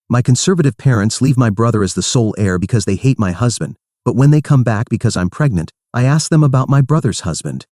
My conservative parents leave my brother as the sole heir because they hate my husband, but when they come back because I'm pregnant, I ask them about my brother's husband.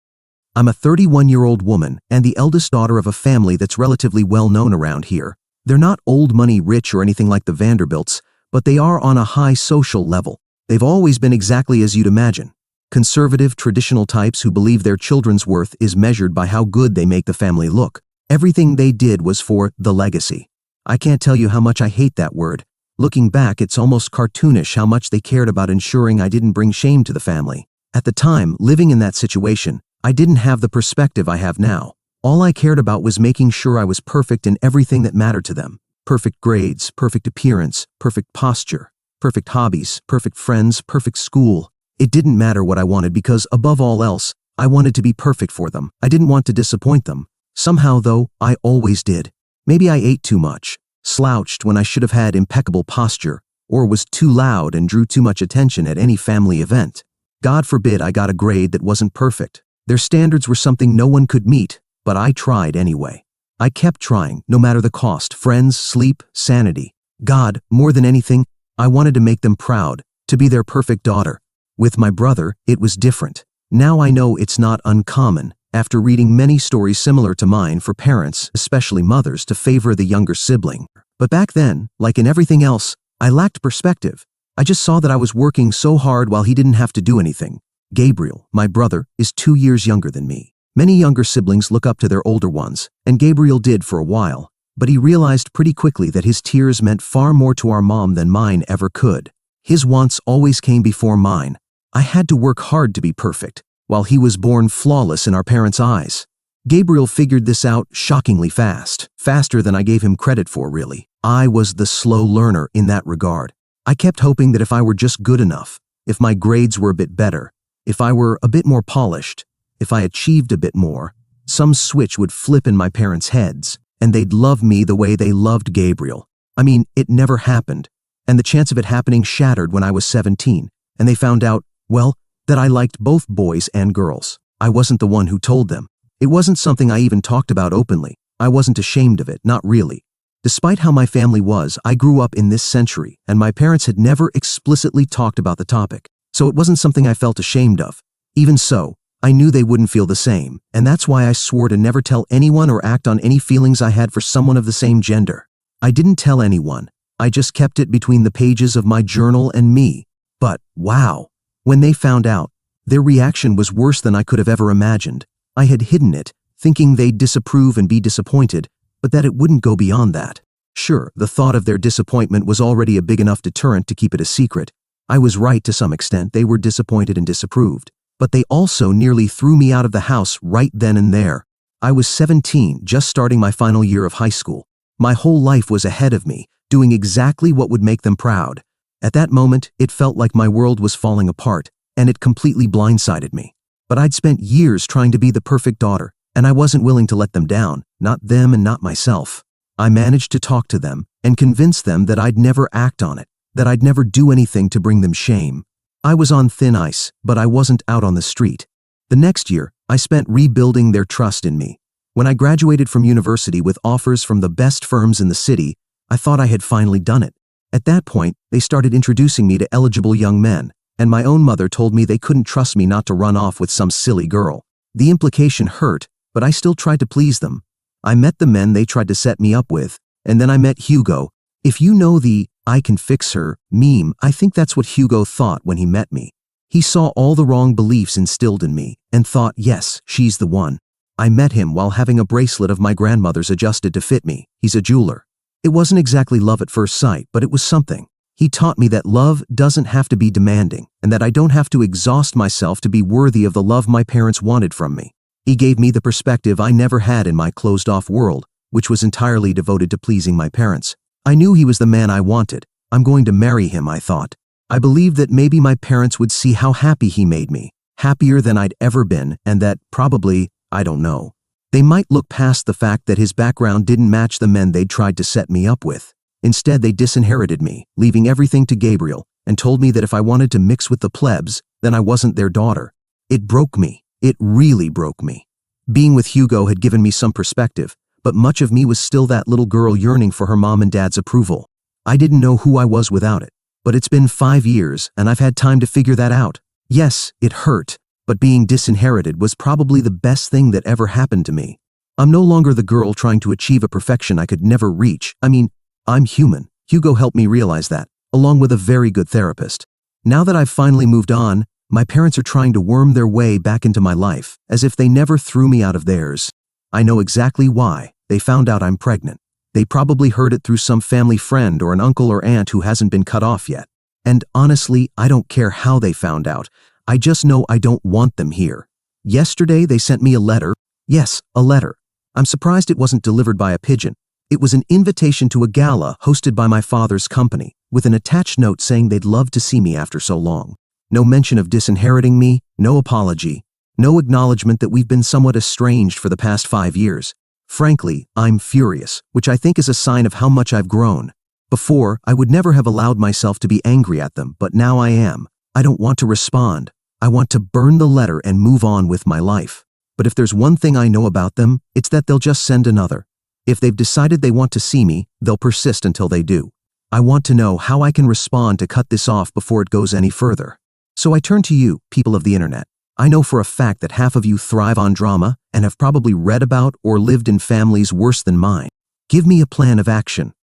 I'm a 31-year-old woman and the eldest daughter of a family that's relatively well known around here. They're not old money rich or anything like the Vanderbilts, but they are on a high social level. They've always been exactly as you'd imagine. Conservative, traditional types who believe their children's worth is measured by how good they make the family look. Everything they did was for the legacy. I can't tell you how much I hate that word. Looking back, it's almost cartoonish how much they cared about ensuring I didn't bring shame to the family. At the time, living in that situation, I didn't have the perspective I have now. All I cared about was making sure I was perfect in everything that mattered to them. Perfect grades, perfect appearance, perfect posture, perfect hobbies, perfect friends, perfect school. It didn't matter what I wanted because, above all else, I wanted to be perfect for them. I didn't want to disappoint them. Somehow, though, I always did. Maybe I ate too much, slouched when I should have had impeccable posture, or was too loud and drew too much attention at any family event. God forbid I got a grade that wasn't perfect. Their standards were something no one could meet, but I tried anyway. I kept trying, no matter the cost. Friends, sleep, sanity. God, more than anything, I wanted to make them proud, to be their perfect daughter. With my brother, it was different. Now I know it's not uncommon, after reading many stories similar to mine, for parents, especially mothers, to favor the younger sibling. But back then, like in everything else, I lacked perspective. I just saw that I was working so hard while he didn't have to do anything. Gabriel, my brother, is 2 years younger than me. Many younger siblings look up to their older ones, and Gabriel did for a while, but he realized pretty quickly that his tears meant far more to our mom than mine ever could. His wants always came before mine. I had to work hard to be perfect, while he was born flawless in our parents' eyes. Gabriel figured this out shockingly fast, faster than I gave him credit for, really. I was the slow learner in that regard. I kept hoping that if I were just good enough, if my grades were a bit better, if I were a bit more polished, if I achieved a bit more, some switch would flip in my parents' heads, and they'd love me the way they loved Gabriel. I mean, it never happened, and the chance of it happening shattered when I was 17, and they found out, well, that I liked both boys and girls. I wasn't the one who told them. It wasn't something I even talked about openly. I wasn't ashamed of it, not really. Despite how my family was, I grew up in this century, and my parents had never explicitly talked about the topic, so it wasn't something I felt ashamed of. Even so, I knew they wouldn't feel the same, and that's why I swore to never tell anyone or act on any feelings I had for someone of the same gender. I didn't tell anyone. I just kept it between the pages of my journal and me. But, wow, when they found out, their reaction was worse than I could have ever imagined. I had hidden it, thinking they'd disapprove and be disappointed, but that it wouldn't go beyond that. Sure, the thought of their disappointment was already a big enough deterrent to keep it a secret. I was right to some extent. They were disappointed and disapproved. But they also nearly threw me out of the house right then and there. I was 17, just starting my final year of high school. My whole life was ahead of me, doing exactly what would make them proud. At that moment, it felt like my world was falling apart, and it completely blindsided me. But I'd spent years trying to be the perfect daughter, and I wasn't willing to let them down, not them and not myself. I managed to talk to them and convince them that I'd never act on it, that I'd never do anything to bring them shame. I was on thin ice, but I wasn't out on the street. The next year, I spent rebuilding their trust in me. When I graduated from university with offers from the best firms in the city, I thought I had finally done it. At that point, they started introducing me to eligible young men, and my own mother told me they couldn't trust me not to run off with some silly girl. The implication hurt, but I still tried to please them. I met the men they tried to set me up with, and then I met Hugo. If you know the "I can fix her" meme, I think that's what Hugo thought when he met me. He saw all the wrong beliefs instilled in me and thought, yes, she's the one. I met him while having a bracelet of my grandmother's adjusted to fit me. He's a jeweler. It wasn't exactly love at first sight, but it was something. He taught me that love doesn't have to be demanding, and that I don't have to exhaust myself to be worthy of the love my parents wanted from me. He gave me the perspective I never had in my closed-off world, which was entirely devoted to pleasing my parents. I knew he was the man I wanted. I'm going to marry him, I thought. I believed that maybe my parents would see how happy he made me, happier than I'd ever been, and that probably, I don't know, they might look past the fact that his background didn't match the men they'd tried to set me up with. Instead, they disinherited me, leaving everything to Gabriel, and told me that if I wanted to mix with the plebs, then I wasn't their daughter. It broke me. It really broke me. Being with Hugo had given me some perspective, but much of me was still that little girl yearning for her mom and dad's approval. I didn't know who I was without it. But it's been 5 years, and I've had time to figure that out. Yes, it hurt, but being disinherited was probably the best thing that ever happened to me. I'm no longer the girl trying to achieve a perfection I could never reach. I mean, I'm human. Hugo helped me realize that, along with a very good therapist. Now that I've finally moved on, my parents are trying to worm their way back into my life, as if they never threw me out of theirs. I know exactly why. They found out I'm pregnant. They probably heard it through some family friend or an uncle or aunt who hasn't been cut off yet. And honestly, I don't care how they found out. I just know I don't want them here. Yesterday, they sent me a letter. Yes, a letter. I'm surprised it wasn't delivered by a pigeon. It was an invitation to a gala hosted by my father's company, with an attached note saying they'd love to see me after so long. No mention of disinheriting me, no apology, no acknowledgement that we've been somewhat estranged for the past 5 years. Frankly, I'm furious, which I think is a sign of how much I've grown. Before, I would never have allowed myself to be angry at them, but now I am. I don't want to respond. I want to burn the letter and move on with my life. But if there's one thing I know about them, it's that they'll just send another. If they've decided they want to see me, they'll persist until they do. I want to know how I can respond to cut this off before it goes any further. So I turn to you, people of the internet. I know for a fact that half of you thrive on drama and have probably read about or lived in families worse than mine. Give me a plan of action.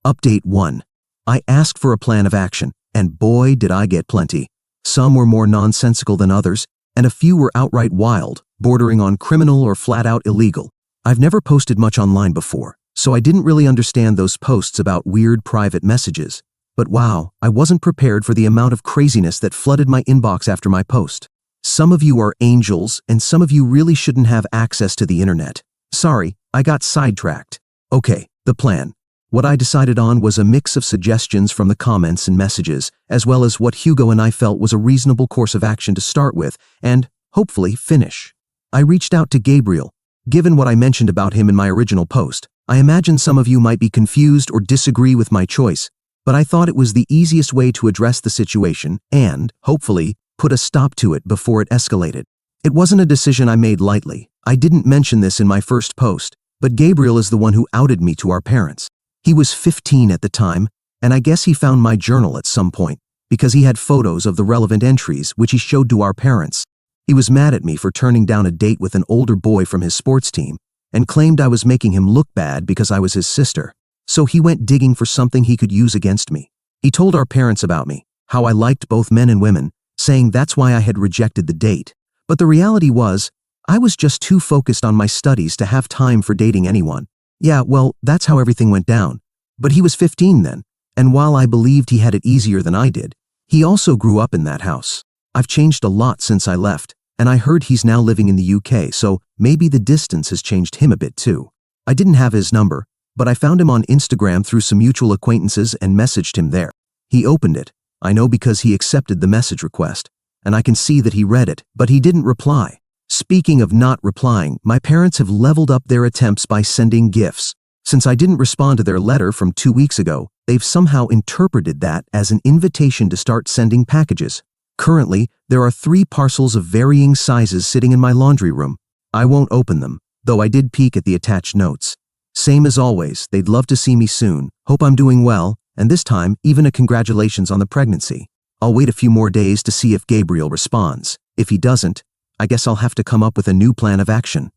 Update 1. I asked for a plan of action, and boy did I get plenty. Some were more nonsensical than others, and a few were outright wild, bordering on criminal or flat-out illegal. I've never posted much online before, so I didn't really understand those posts about weird private messages. But wow, I wasn't prepared for the amount of craziness that flooded my inbox after my post. Some of you are angels, and some of you really shouldn't have access to the internet. Sorry, I got sidetracked. Okay, the plan. What I decided on was a mix of suggestions from the comments and messages, as well as what Hugo and I felt was a reasonable course of action to start with, and, hopefully, finish. I reached out to Gabriel. Given what I mentioned about him in my original post, I imagine some of you might be confused or disagree with my choice, but I thought it was the easiest way to address the situation and, hopefully, put a stop to it before it escalated. It wasn't a decision I made lightly. I didn't mention this in my first post, but Gabriel is the one who outed me to our parents. He was 15 at the time, and I guess he found my journal at some point, because he had photos of the relevant entries which he showed to our parents. He was mad at me for turning down a date with an older boy from his sports team, and claimed I was making him look bad because I was his sister. So he went digging for something he could use against me. He told our parents about me, how I liked both men and women, saying that's why I had rejected the date. But the reality was, I was just too focused on my studies to have time for dating anyone. Yeah, well, that's how everything went down. But he was 15 then, and while I believed he had it easier than I did, he also grew up in that house. I've changed a lot since I left, and I heard he's now living in the UK, so maybe the distance has changed him a bit too. I didn't have his number, but I found him on Instagram through some mutual acquaintances and messaged him there. He opened it. I know because he accepted the message request, and I can see that he read it, but he didn't reply. Speaking of not replying, my parents have leveled up their attempts by sending gifts. Since I didn't respond to their letter from 2 weeks ago, they've somehow interpreted that as an invitation to start sending packages. Currently, there are 3 parcels of varying sizes sitting in my laundry room. I won't open them, though I did peek at the attached notes. Same as always, they'd love to see me soon, hope I'm doing well, and this time, even a congratulations on the pregnancy. I'll wait a few more days to see if Gabriel responds. If he doesn't, I guess I'll have to come up with a new plan of action.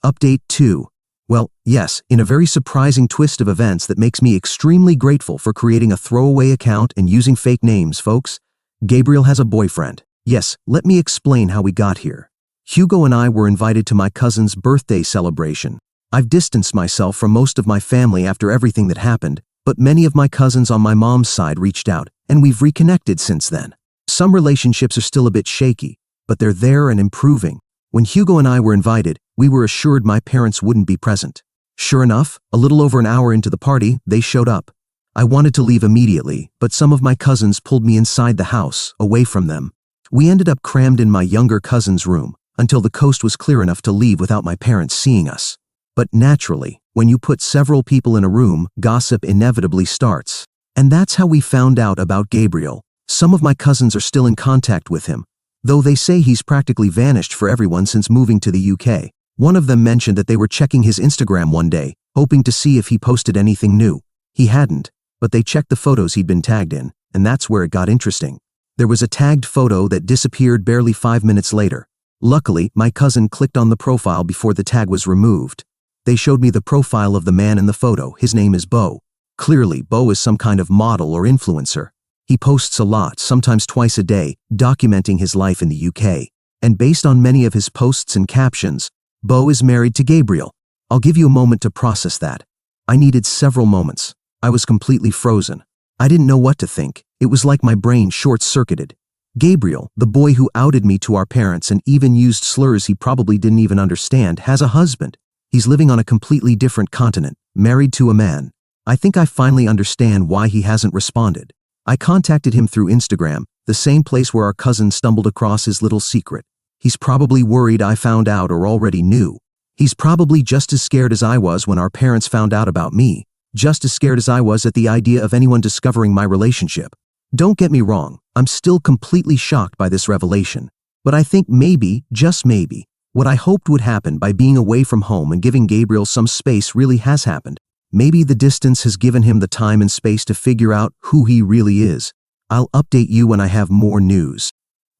Update 2. Well, yes, in a very surprising twist of events that makes me extremely grateful for creating a throwaway account and using fake names, folks. Gabriel has a boyfriend. Yes, let me explain how we got here. Hugo and I were invited to my cousin's birthday celebration. I've distanced myself from most of my family after everything that happened, but many of my cousins on my mom's side reached out, and we've reconnected since then. Some relationships are still a bit shaky, but they're there and improving. When Hugo and I were invited, we were assured my parents wouldn't be present. Sure enough, a little over an hour into the party, they showed up. I wanted to leave immediately, but some of my cousins pulled me inside the house, away from them. We ended up crammed in my younger cousin's room, until the coast was clear enough to leave without my parents seeing us. But naturally, when you put several people in a room, gossip inevitably starts. And that's how we found out about Gabriel. Some of my cousins are still in contact with him, though they say he's practically vanished for everyone since moving to the UK. One of them mentioned that they were checking his Instagram one day, hoping to see if he posted anything new. He hadn't, but they checked the photos he'd been tagged in, and that's where it got interesting. There was a tagged photo that disappeared barely 5 minutes later. Luckily, my cousin clicked on the profile before the tag was removed. They showed me the profile of the man in the photo. His name is Bo. Clearly, Bo is some kind of model or influencer. He posts a lot, sometimes twice a day, documenting his life in the UK. And based on many of his posts and captions, Bo is married to Gabriel. I'll give you a moment to process that. I needed several moments. I was completely frozen. I didn't know what to think. It was like my brain short-circuited. Gabriel, the boy who outed me to our parents and even used slurs he probably didn't even understand, has a husband. He's living on a completely different continent, married to a man. I think I finally understand why he hasn't responded. I contacted him through Instagram, the same place where our cousin stumbled across his little secret. He's probably worried I found out or already knew. He's probably just as scared as I was when our parents found out about me, just as scared as I was at the idea of anyone discovering my relationship. Don't get me wrong, I'm still completely shocked by this revelation. But I think maybe, just maybe, what I hoped would happen by being away from home and giving Gabriel some space really has happened. Maybe the distance has given him the time and space to figure out who he really is. I'll update you when I have more news.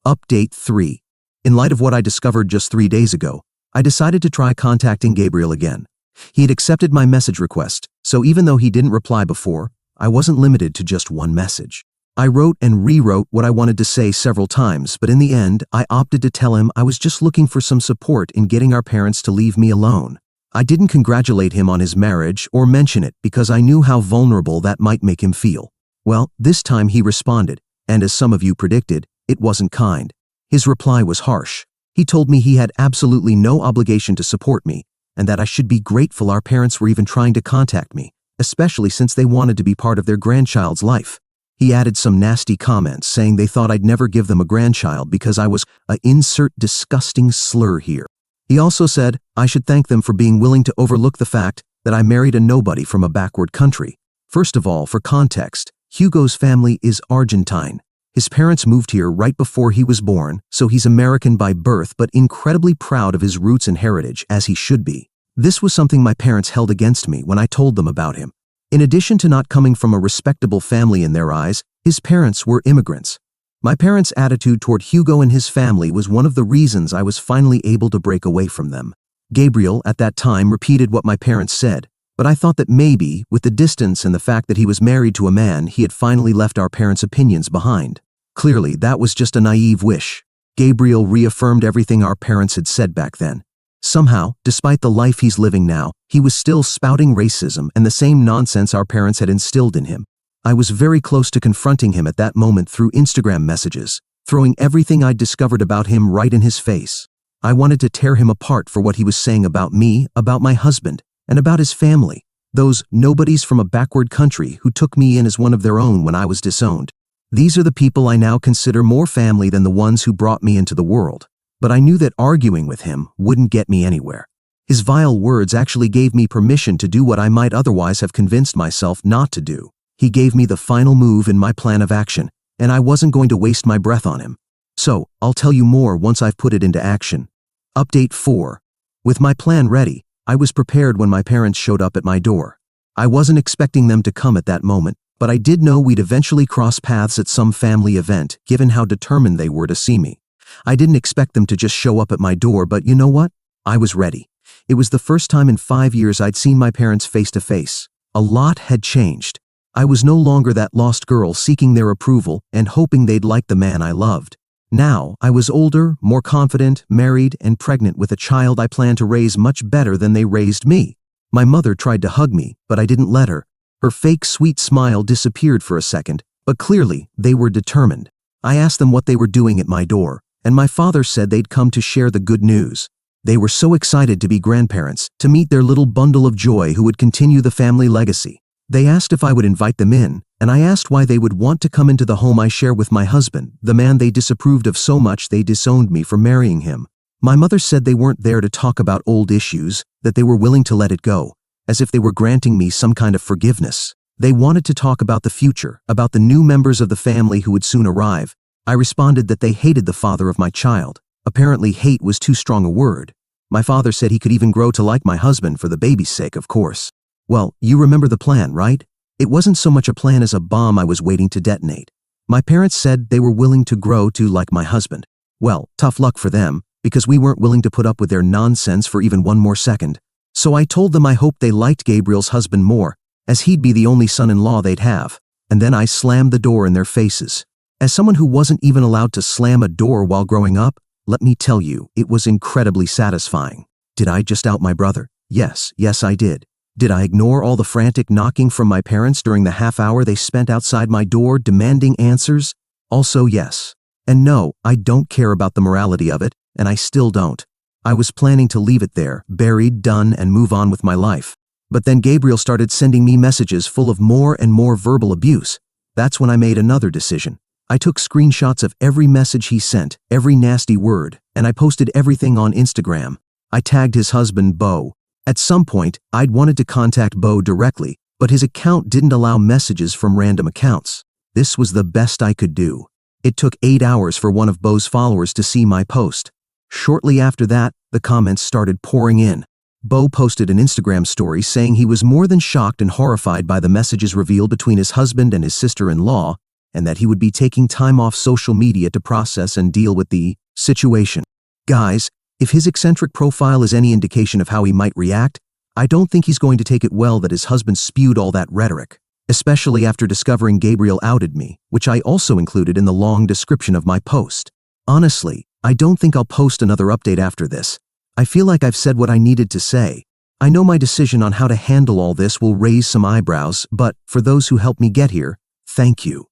Update 3. In light of what I discovered just 3 days ago, I decided to try contacting Gabriel again. He had accepted my message request, so even though he didn't reply before, I wasn't limited to just one message. I wrote and rewrote what I wanted to say several times, but in the end, I opted to tell him I was just looking for some support in getting our parents to leave me alone. I didn't congratulate him on his marriage or mention it because I knew how vulnerable that might make him feel. Well, this time he responded, and as some of you predicted, it wasn't kind. His reply was harsh. He told me he had absolutely no obligation to support me, and that I should be grateful our parents were even trying to contact me, especially since they wanted to be part of their grandchild's life. He added some nasty comments saying they thought I'd never give them a grandchild because I was a insert disgusting slur here. He also said I should thank them for being willing to overlook the fact that I married a nobody from a backward country. First of all, for context, Hugo's family is Argentine. His parents moved here right before he was born, so he's American by birth but incredibly proud of his roots and heritage, as he should be. This was something my parents held against me when I told them about him. In addition to not coming from a respectable family in their eyes, his parents were immigrants. My parents' attitude toward Hugo and his family was one of the reasons I was finally able to break away from them. Gabriel, at that time, repeated what my parents said, but I thought that maybe, with the distance and the fact that he was married to a man, he had finally left our parents' opinions behind. Clearly, that was just a naive wish. Gabriel reaffirmed everything our parents had said back then. Somehow, despite the life he's living now, he was still spouting racism and the same nonsense our parents had instilled in him. I was very close to confronting him at that moment through Instagram messages, throwing everything I'd discovered about him right in his face. I wanted to tear him apart for what he was saying about me, about my husband, and about his family, those nobodies from a backward country who took me in as one of their own when I was disowned. These are the people I now consider more family than the ones who brought me into the world. But I knew that arguing with him wouldn't get me anywhere. His vile words actually gave me permission to do what I might otherwise have convinced myself not to do. He gave me the final move in my plan of action, and I wasn't going to waste my breath on him. So, I'll tell you more once I've put it into action. Update 4. With my plan ready, I was prepared when my parents showed up at my door. I wasn't expecting them to come at that moment, but I did know we'd eventually cross paths at some family event, given how determined they were to see me. I didn't expect them to just show up at my door, but you know what? I was ready. It was the first time in 5 years I'd seen my parents face to face. A lot had changed. I was no longer that lost girl seeking their approval and hoping they'd like the man I loved. Now, I was older, more confident, married, and pregnant with a child I planned to raise much better than they raised me. My mother tried to hug me, but I didn't let her. Her fake sweet smile disappeared for a second, but clearly, they were determined. I asked them what they were doing at my door, and my father said they'd come to share the good news. They were so excited to be grandparents, to meet their little bundle of joy who would continue the family legacy. They asked if I would invite them in, and I asked why they would want to come into the home I share with my husband, the man they disapproved of so much they disowned me for marrying him. My mother said they weren't there to talk about old issues, that they were willing to let it go, as if they were granting me some kind of forgiveness. They wanted to talk about the future, about the new members of the family who would soon arrive. I responded that they hated the father of my child. Apparently hate was too strong a word. My father said he could even grow to like my husband for the baby's sake, of course. Well, you remember the plan, right? It wasn't so much a plan as a bomb I was waiting to detonate. My parents said they were willing to grow to like my husband. Well, tough luck for them, because we weren't willing to put up with their nonsense for even one more second. So I told them I hoped they liked Gabriel's husband more, as he'd be the only son-in-law they'd have. And then I slammed the door in their faces. As someone who wasn't even allowed to slam a door while growing up, let me tell you, it was incredibly satisfying. Did I just out my brother? Yes, I did. Did I ignore all the frantic knocking from my parents during the half hour they spent outside my door demanding answers? Also yes. And no, I don't care about the morality of it, and I still don't. I was planning to leave it there, buried, done, and move on with my life. But then Gabriel started sending me messages full of more and more verbal abuse. That's when I made another decision. I took screenshots of every message he sent, every nasty word, and I posted everything on Instagram. I tagged his husband, Bo. At some point, I'd wanted to contact Bo directly, but his account didn't allow messages from random accounts. This was the best I could do. It took 8 hours for one of Bo's followers to see my post. Shortly after that, the comments started pouring in. Bo posted an Instagram story saying he was more than shocked and horrified by the messages revealed between his husband and his sister-in-law, and that he would be taking time off social media to process and deal with the situation. Guys, if his eccentric profile is any indication of how he might react, I don't think he's going to take it well that his husband spewed all that rhetoric, especially after discovering Gabriel outed me, which I also included in the long description of my post. Honestly, I don't think I'll post another update after this. I feel like I've said what I needed to say. I know my decision on how to handle all this will raise some eyebrows, but for those who helped me get here, thank you.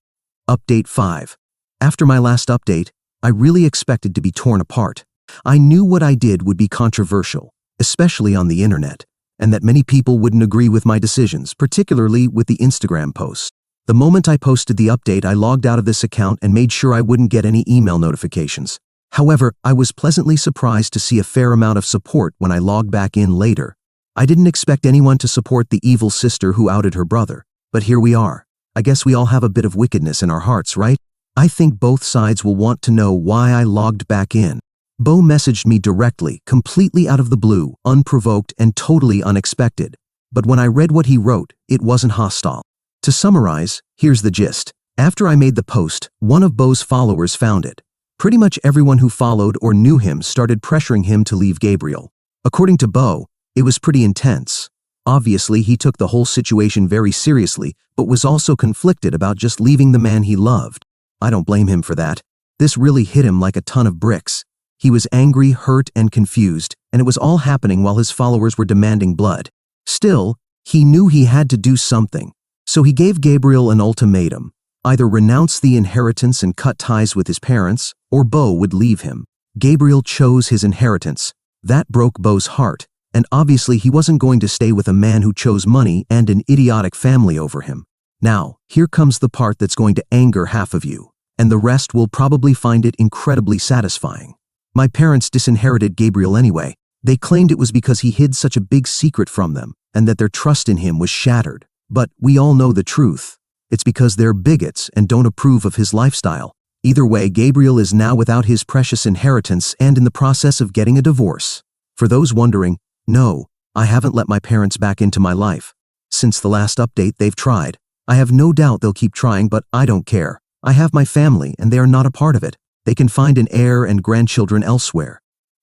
Update 5. After my last update, I really expected to be torn apart. I knew what I did would be controversial, especially on the internet, and that many people wouldn't agree with my decisions, particularly with the Instagram post. The moment I posted the update, I logged out of this account and made sure I wouldn't get any email notifications. However, I was pleasantly surprised to see a fair amount of support when I logged back in later. I didn't expect anyone to support the evil sister who outed her brother, but here we are. I guess we all have a bit of wickedness in our hearts, right? I think both sides will want to know why I logged back in. Bo messaged me directly, completely out of the blue, unprovoked, and totally unexpected. But when I read what he wrote, it wasn't hostile. To summarize, here's the gist. After I made the post, one of Bo's followers found it. Pretty much everyone who followed or knew him started pressuring him to leave Gabriel. According to Bo, it was pretty intense. Obviously, he took the whole situation very seriously, but was also conflicted about just leaving the man he loved. I don't blame him for that. This really hit him like a ton of bricks. He was angry, hurt, and confused, and it was all happening while his followers were demanding blood. Still, he knew he had to do something. So he gave Gabriel an ultimatum. Either renounce the inheritance and cut ties with his parents, or Bo would leave him. Gabriel chose his inheritance. That broke Bo's heart, and obviously he wasn't going to stay with a man who chose money and an idiotic family over him. Now, here comes the part that's going to anger half of you, and the rest will probably find it incredibly satisfying. My parents disinherited Gabriel anyway. They claimed it was because he hid such a big secret from them, and that their trust in him was shattered. But we all know the truth. It's because they're bigots and don't approve of his lifestyle. Either way, Gabriel is now without his precious inheritance and in the process of getting a divorce. For those wondering, no, I haven't let my parents back into my life. Since the last update, they've tried. I have no doubt they'll keep trying, but I don't care. I have my family and they are not a part of it. They can find an heir and grandchildren elsewhere.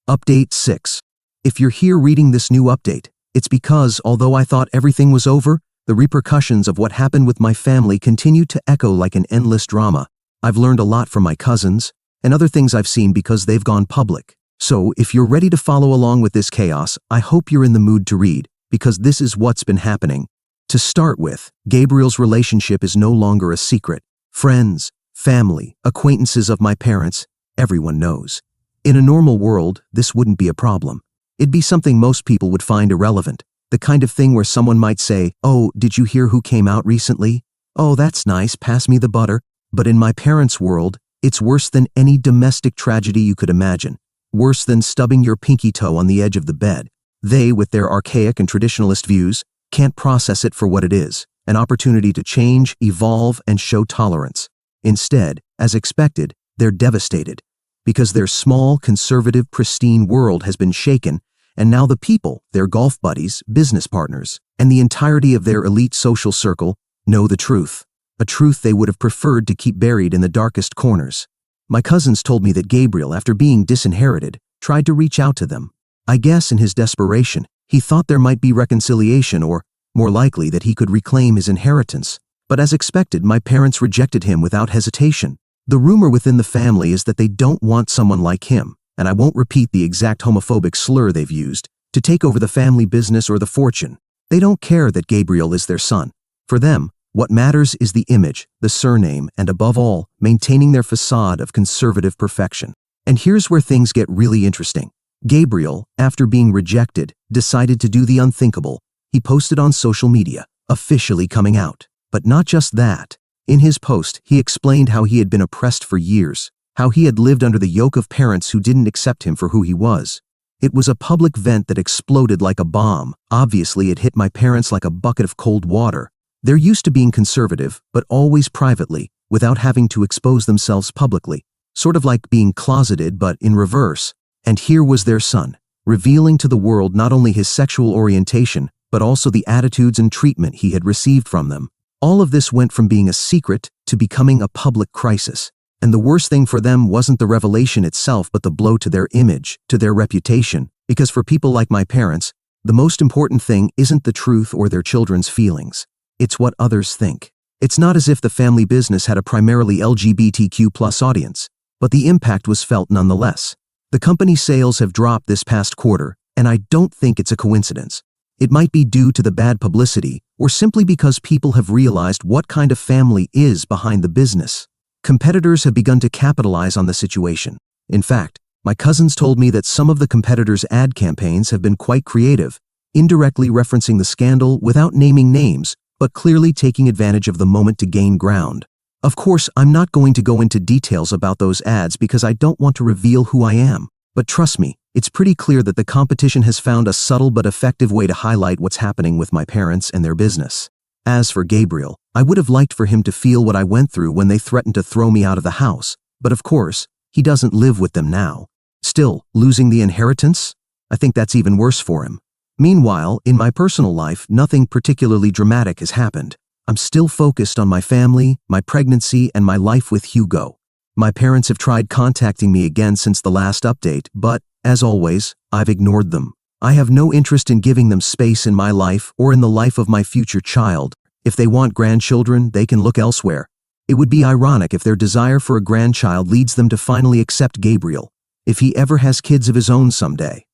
Update 6. If you're here reading this new update, it's because, although I thought everything was over, the repercussions of what happened with my family continue to echo like an endless drama. I've learned a lot from my cousins, and other things I've seen because they've gone public. So, if you're ready to follow along with this chaos, I hope you're in the mood to read, because this is what's been happening. To start with, Gabriel's relationship is no longer a secret. Friends, family, acquaintances of my parents, everyone knows. In a normal world, this wouldn't be a problem. It'd be something most people would find irrelevant. The kind of thing where someone might say, "Oh, did you hear who came out recently? Oh, that's nice, pass me the butter." But in my parents' world, it's worse than any domestic tragedy you could imagine. Worse than stubbing your pinky toe on the edge of the bed. They, with their archaic and traditionalist views, can't process it for what it is, an opportunity to change, evolve, and show tolerance. Instead, as expected, they're devastated. Because their small, conservative, pristine world has been shaken, and now the people, their golf buddies, business partners, and the entirety of their elite social circle, know the truth. A truth they would have preferred to keep buried in the darkest corners. My cousins told me that Gabriel, after being disinherited, tried to reach out to them. I guess in his desperation, he thought there might be reconciliation or, more likely, that he could reclaim his inheritance. But as expected, my parents rejected him without hesitation. The rumor within the family is that they don't want someone like him, and I won't repeat the exact homophobic slur they've used, to take over the family business or the fortune. They don't care that Gabriel is their son. For them, what matters is the image, the surname, and above all, maintaining their facade of conservative perfection. And here's where things get really interesting. Gabriel, after being rejected, decided to do the unthinkable. He posted on social media, officially coming out. But not just that. In his post, he explained how he had been oppressed for years, how he had lived under the yoke of parents who didn't accept him for who he was. It was a public vent that exploded like a bomb. Obviously, it hit my parents like a bucket of cold water. They're used to being conservative, but always privately, without having to expose themselves publicly. Sort of like being closeted, but in reverse. And here was their son, revealing to the world not only his sexual orientation, but also the attitudes and treatment he had received from them. All of this went from being a secret to becoming a public crisis. And the worst thing for them wasn't the revelation itself, but the blow to their image, to their reputation. Because for people like my parents, the most important thing isn't the truth or their children's feelings. It's what others think. It's not as if the family business had a primarily LGBTQ+ audience, but the impact was felt nonetheless. The company's sales have dropped this past quarter, and I don't think it's a coincidence. It might be due to the bad publicity, or simply because people have realized what kind of family is behind the business. Competitors have begun to capitalize on the situation. In fact, my cousins told me that some of the competitors' ad campaigns have been quite creative, indirectly referencing the scandal without naming names, but clearly taking advantage of the moment to gain ground. Of course, I'm not going to go into details about those ads because I don't want to reveal who I am. But trust me, it's pretty clear that the competition has found a subtle but effective way to highlight what's happening with my parents and their business. As for Gabriel, I would have liked for him to feel what I went through when they threatened to throw me out of the house, but of course, he doesn't live with them now. Still, losing the inheritance? I think that's even worse for him. Meanwhile, in my personal life, nothing particularly dramatic has happened. I'm still focused on my family, my pregnancy, and my life with Hugo. My parents have tried contacting me again since the last update, but, as always, I've ignored them. I have no interest in giving them space in my life or in the life of my future child. If they want grandchildren, they can look elsewhere. It would be ironic if their desire for a grandchild leads them to finally accept Gabriel, if he ever has kids of his own someday.